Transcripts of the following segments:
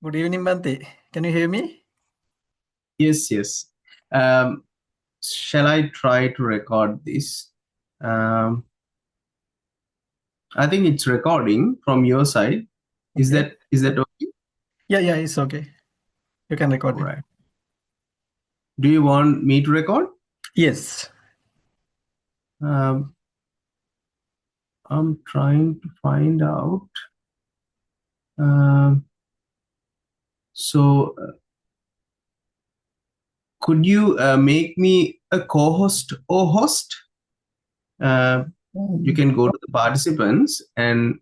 Good evening, Bante. Can you hear me? Yes, yes. Um, shall I try to record this? Um, I think it's recording from your side. Is Okay. that okay? Yeah, it's okay. You can record All me. right. Do you want me to record? Yes. Um, I'm trying to find out. Um, so, could you make me a co-host or host? Uh, you Um, can go to the participants, and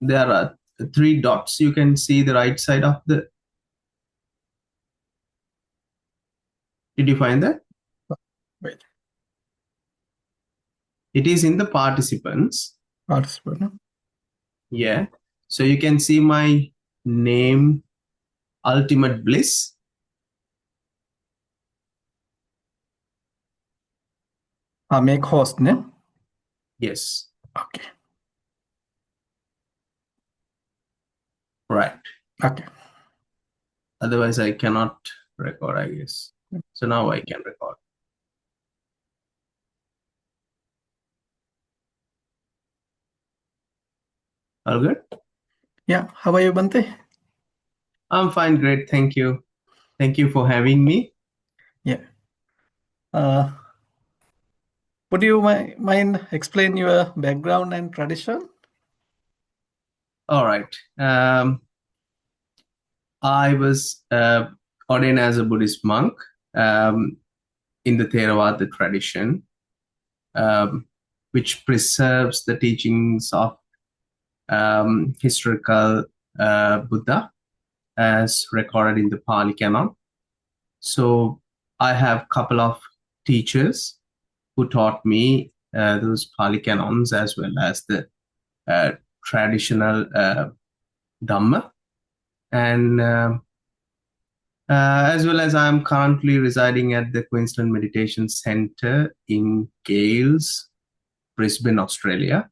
there are three dots. You can see the right side of the. Did you find that? Wait. It is in the participants. Participant. No? Yeah. So you can see my name, Ultimate Bliss. Make host, ne? Yes. Okay. Right. Okay. Otherwise, I cannot record, I guess. So now I can record. All good? Yeah. How are you, Bante? I'm fine. Great. Thank you. Thank you for having me. Yeah. Uh, would you mind explain your background and tradition? All right. I was ordained as a Buddhist monk um, in the Theravada tradition, um, which preserves the teachings of historical Buddha as recorded in the Pali Canon. So I have a couple of teachers who taught me those Pali Canons as well as the uh, traditional Dhamma. And as well as I'm currently residing at the Queensland Meditation Center in Gales, Brisbane, Australia.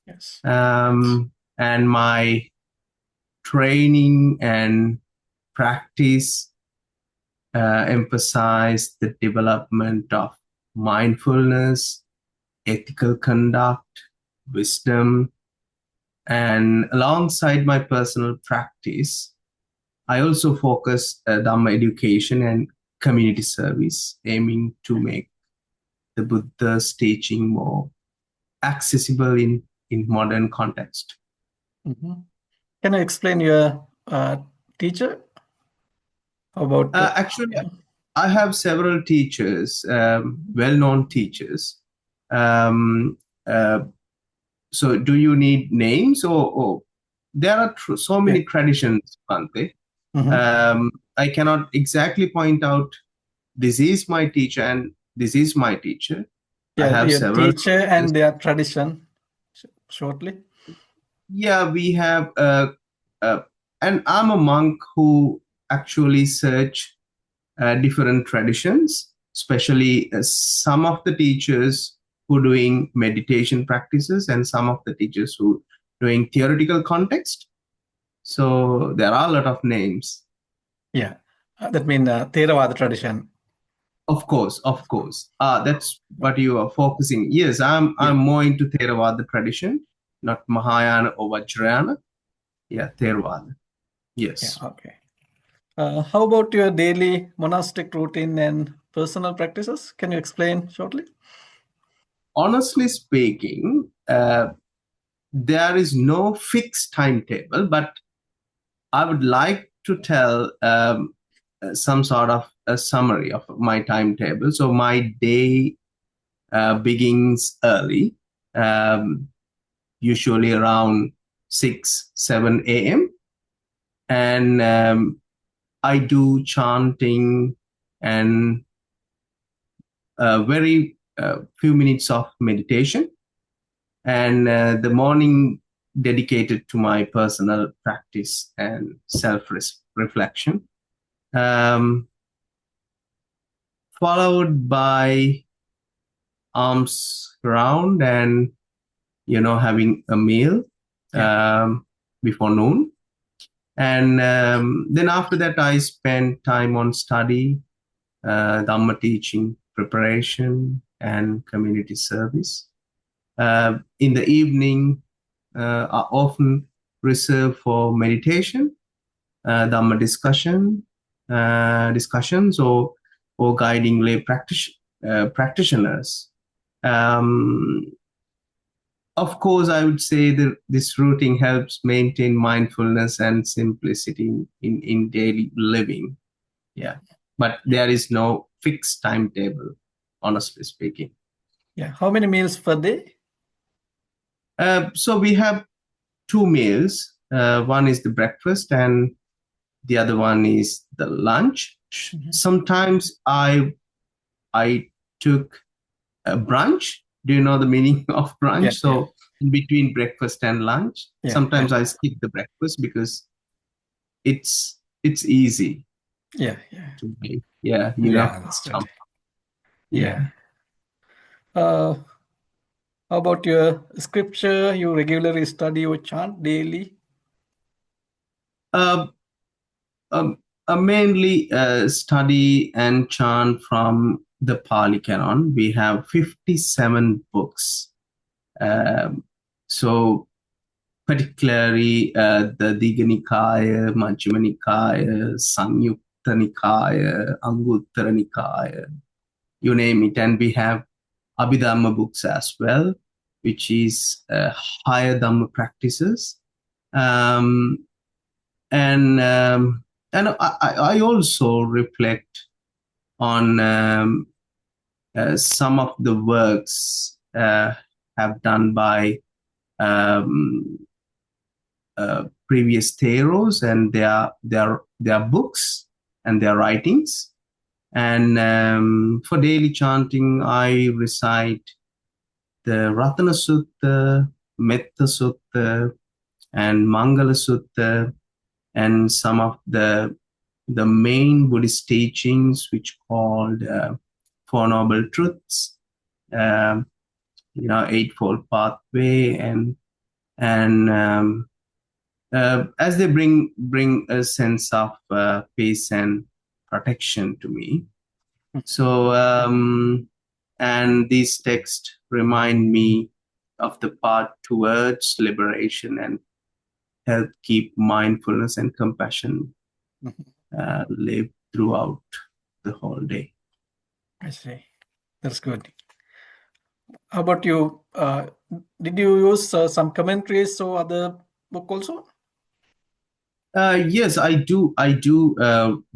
Yes. And my training and practice emphasize the development of mindfulness, ethical conduct, wisdom, and alongside my personal practice, I also focus Dhamma education and community service, aiming to make the Buddha's teaching more accessible in modern context. Mhm. Can you explain your teacher about? Actually, I have several teachers, well-known teachers. Um, uh, so, do you need names, or there are so Yeah. many traditions, Bante? Mhm. I cannot exactly point out this is my teacher and this is my teacher. I Yeah, have your several teacher teachers. and their tradition. Shortly. Yeah, we have, uh, and I'm a monk who actually search different traditions, especially some of the teachers who doing meditation practices and some of the teachers who doing theoretical context. So there are a lot of names. Yeah. That means Theravada tradition. Of course, of course. That's what you are focusing. Yes, Yeah. I'm more into Theravada tradition, not Mahayana or Vajrayana. Yeah, Theravada. Yeah. Yes. Okay. How about your daily monastic routine and personal practices? Can you explain shortly? Honestly speaking, there is no fixed timetable, but I would like to tell some sort of a summary of my timetable. So my day begins early, um, usually around 6, 7 a.m. And I do chanting and very few minutes of meditation. And the morning dedicated to my personal practice and self reflection. Um, Followed by arms round and having a meal Yeah. um, before noon. And then after that, I spent time on study, Dhamma teaching, preparation, and community service. In the evening, are often reserved for meditation, Dhamma discussions, or guiding lay practitioners. Um, of course, I would say that this routing helps maintain mindfulness and simplicity in daily living. Yeah, but there is no fixed timetable, honestly speaking. Yeah. How many meals per day? So we have two meals. One is the breakfast, and the other one is the lunch. Mhm. Sometimes I took a brunch. Do you know the meaning of brunch? Yeah, yeah, So in between breakfast and lunch, yeah, yeah, sometimes I skip the breakfast because it's easy yeah, yeah. to make. Yeah, Yeah, understood. yeah. Yeah. Uh, how about your scripture? You regularly study or chant daily? Uh, um, mainly study and chant from the Pali Canon. We have 57 books. Um, so particularly the Digha Nikaya, Majjhima Nikaya, Samyukta Nikaya, Anguttara Nikaya, you name it. And we have Abhidhamma books as well, which is higher Dhamma practices. Um, and I also reflect on some of the works have done by um, previous theros and their books and their writings. And for daily chanting, I recite the Ratana Sutta, Metta Sutta, and Mangala Sutta, and some of the main Buddhist teachings, which called Four Noble Truths, um, Eightfold Pathway, and as they bring a sense of peace and protection to me. So, and these texts remind me of the path towards liberation and help keep mindfulness and compassion Mhm. live throughout the whole day. I see. That's good. How about you? Did you use some commentaries or other book also? Yes, I do. I do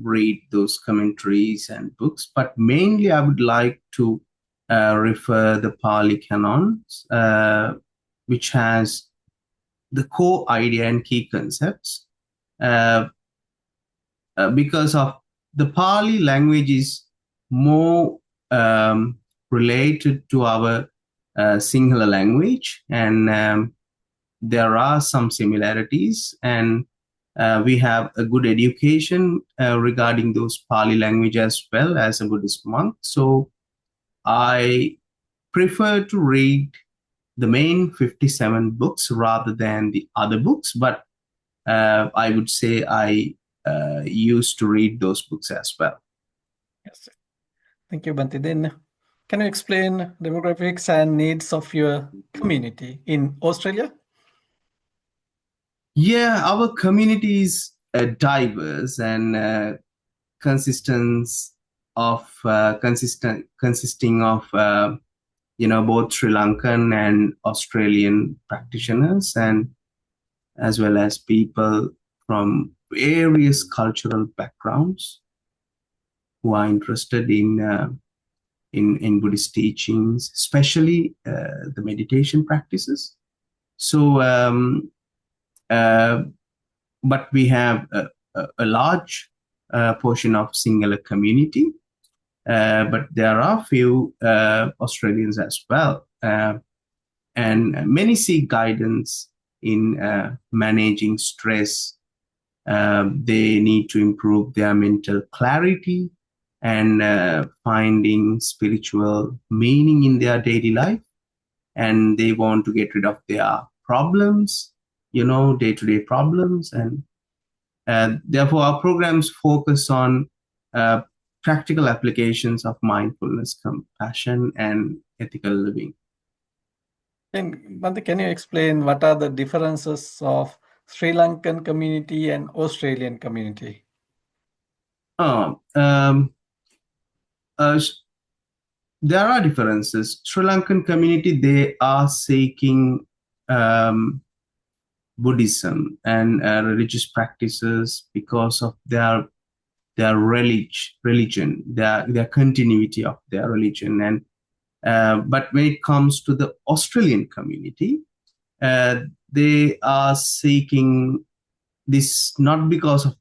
read those commentaries and books, but mainly I would like to refer the Pali Canons, which has the core idea and key concepts. Uh, because of the Pali language is more related to our Sinhala language, and there are some similarities, and we have a good education regarding those Pali language as well as a Buddhist monk. So I prefer to read the main 57 books rather than the other books, but I would say I used to read those books as well. Yes. Thank you, Banti. Then, can you explain demographics and needs of your community in Australia? Yeah, our community is diverse and consisting of both Sri Lankan and Australian practitioners, and as well as people from various cultural backgrounds who are interested in Buddhist teachings, especially the meditation practices. So, uh, but we have a large portion of Sinhala community, but there are few Australians as well, and many seek guidance in managing stress. They need to improve their mental clarity and finding spiritual meaning in their daily life, and they want to get rid of their problems, day-to-day problems, Therefore, our programs focus on practical applications of mindfulness, compassion, and ethical living. And Bhante, can you explain what are the differences of Sri Lankan community and Australian community? Uh, um, uh, there are differences. Sri Lankan community, they are seeking Buddhism and religious practices because of their religion, their continuity of their religion. And but when it comes to the Australian community, they are seeking this not because of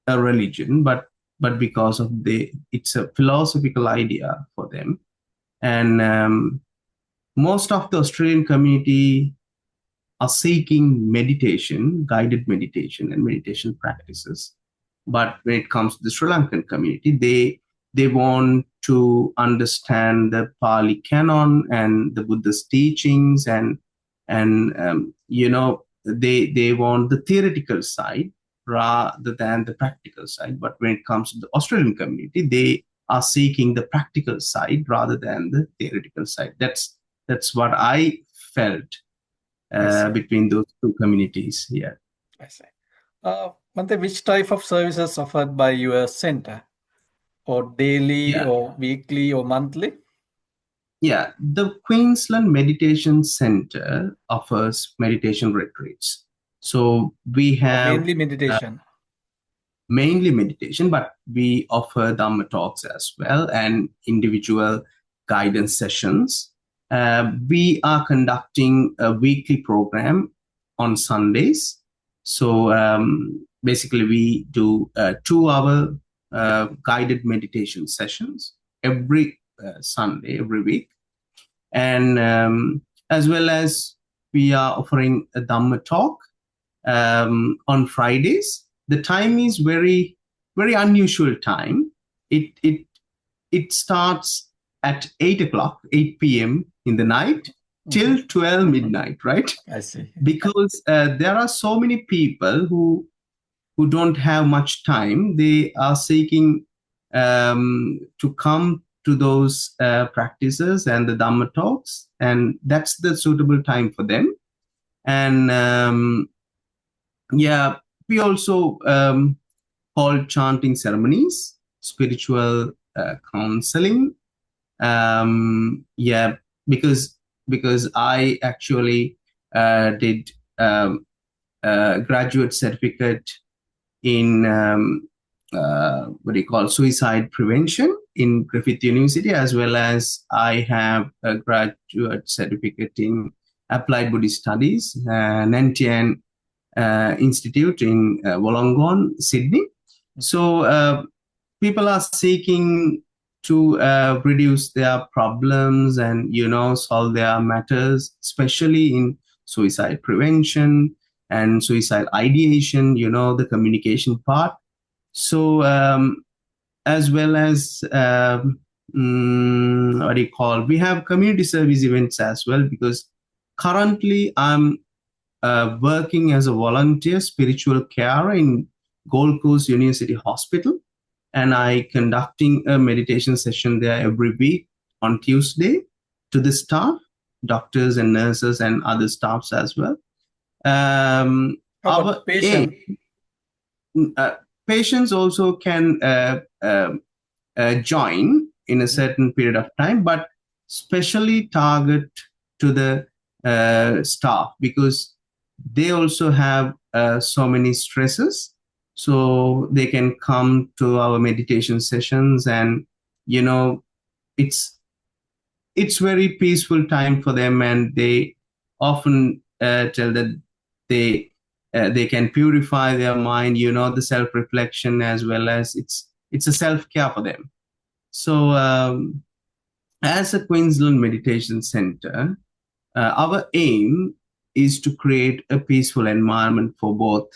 a religion, but because of it's a philosophical idea for them. And most of the Australian community are seeking meditation, guided meditation, and meditation practices. But when it comes to the Sri Lankan community, they want to understand the Pali canon and the Buddhist teachings, and they want the theoretical side rather than the practical side. But when it comes to the Australian community, they are seeking the practical side rather than the theoretical side. That's what I felt between those two communities here. I see. Bhante, which type of services offered by your center? Or daily, Yeah, or weekly, or monthly? yeah. The Queensland Meditation Center offers meditation retreats. So we Or have mainly uh, meditation? mainly meditation, but we offer Dhamma talks as well and individual guidance sessions. We are conducting a weekly program on Sundays. So basically, we do 2 hour guided meditation sessions every Sunday, every week. And as well as we are offering a Dhamma talk on Fridays. The time is very, very unusual time. It starts at 8 o'clock, 8 p.m. in the night till 12 midnight, right? I see. Because there are so many people who don't have much time. They are seeking to come to those practices and the Dhamma talks, and that's the suitable time for them. And yeah, we also hold chanting ceremonies, spiritual counseling. Yeah, because I actually did graduate certificate in what do you call suicide prevention in Griffith University, as well as I have a graduate certificate in applied Buddhist studies, Nantian Institute in Wollongong, Sydney. So people are seeking to reduce their problems and solve their matters, especially in suicide prevention and suicide ideation. The communication part. So as well as what do you call? We have community service events as well, because currently I'm working as a volunteer spiritual carer in Gold Coast University Hospital, and I conducting a meditation session there every week on Tuesday to the staff, doctors and nurses and other staffs as well. How Our about patient? Patients also can join in a certain period of time, but specially target to the staff, because they also have so many stresses. So they can come to our meditation sessions, and it's it's very peaceful time for them, and they often tell that they can purify their mind, the self reflection, as well as it's a self care for them. So as a Queensland Meditation Center, our aim is to create a peaceful environment for both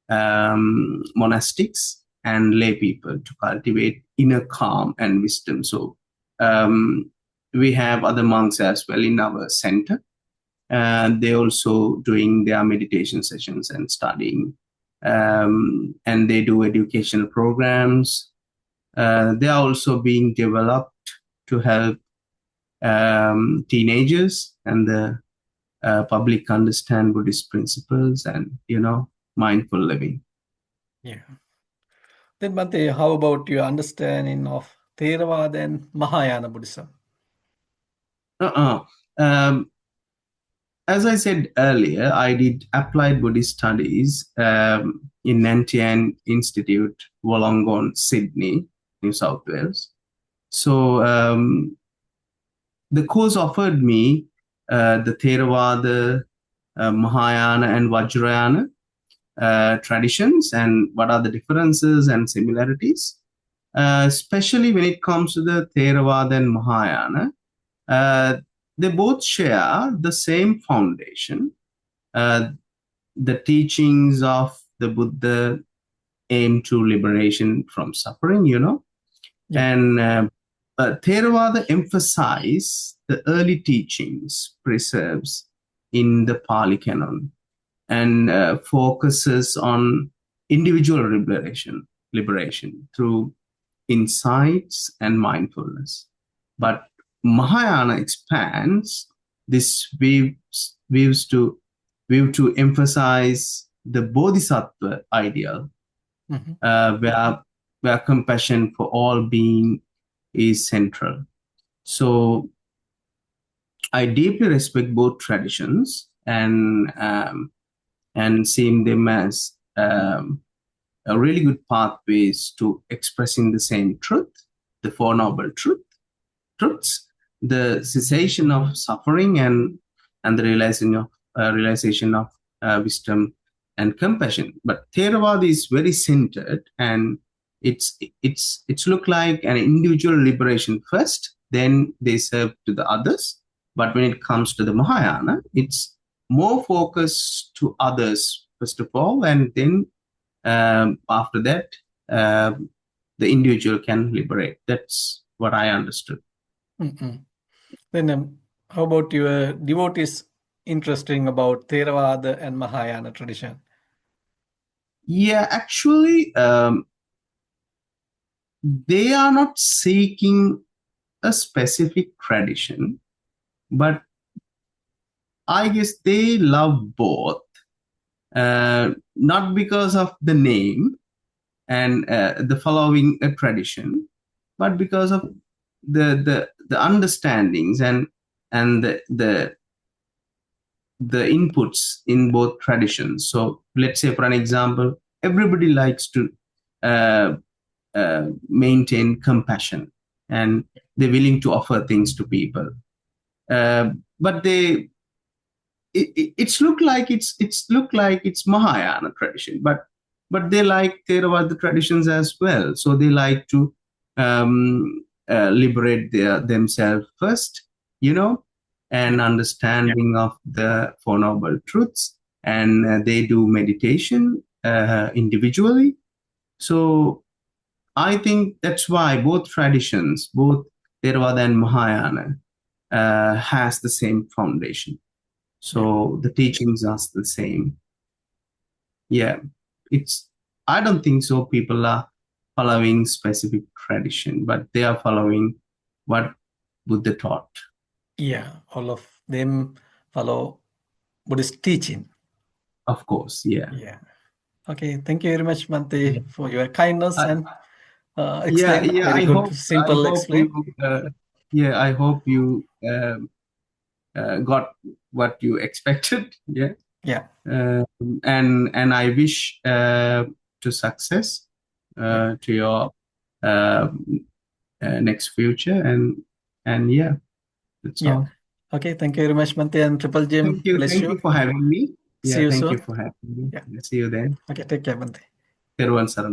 monastics and lay people to cultivate inner calm and wisdom. So we have other monks as well in our center, and they also doing their meditation sessions and studying and they do educational programs. They are also being developed to help teenagers and the public understand Buddhist principles and, mindful living. Yeah. Then, Bhante, how about your understanding of Theravada and Mahayana Buddhism? Uh-uh. Um, as I said earlier, I did applied Buddhist studies in Nantian Institute, Wollongong, Sydney, New South Wales. So the course offered me the Theravada, Mahayana, and Vajrayana traditions and what are the differences and similarities, especially when it comes to the Theravada and Mahayana. They both share the same foundation. The teachings of the Buddha aim to liberation from suffering, Yeah. and Theravada emphasize the early teachings, preserves in the Pali Canon, and focuses on individual liberation through insights and mindfulness. But Mahayana expands this view to emphasize the Bodhisattva ideal, Mhm. where compassion for all being is central. So I deeply respect both traditions and seeing them as a really good pathways to expressing the same truth, the Four Noble Truths, the cessation of suffering and the realization of wisdom and compassion. But Theravada is very centered, and it's look like an individual liberation first, then they serve to the others. But when it comes to the Mahayana, it's more focused to others first of all, and then after that, the individual can liberate. That's what I understood. Mm-mm. Then, how about your devotees interesting about Theravada and Mahayana tradition? Yeah, actually, they are not seeking a specific tradition, but I guess they love both, not because of the name and the following a tradition, but because of the understandings and the inputs in both traditions. So let's say, for an example, everybody likes to uh, maintain compassion, and they're willing to offer things to people. But it's look like it's Mahayana tradition, but they like Theravada traditions as well. So they like to liberate themselves first, and Yeah. understanding of the Four Noble Truths, and they do meditation individually. So I think that's why both traditions, both Theravada and Mahayana, has the same foundation. Yeah. So the teachings are the same. Yeah, it's. I don't think so. People are following specific tradition, but they are following what Buddha taught. Yeah. All of them follow Buddhist teaching. Of course, yeah. Yeah. Okay. Thank you very much, Yeah. Mante, for your kindness I, and yeah, explain. yeah. Very good, I simple hope you. explain. Yeah, I hope you got what you expected. Yeah. Yeah. And I wish to success Yeah. to your next future, and yeah, that's Yeah. all. Okay. Thank you very much, Mante, and Triple Jim. Bless Thank you you. for having me. See Yeah, you thank you soon. for having me. Yeah. See you then. Okay. Take care, Mante. Teruvan Saranam.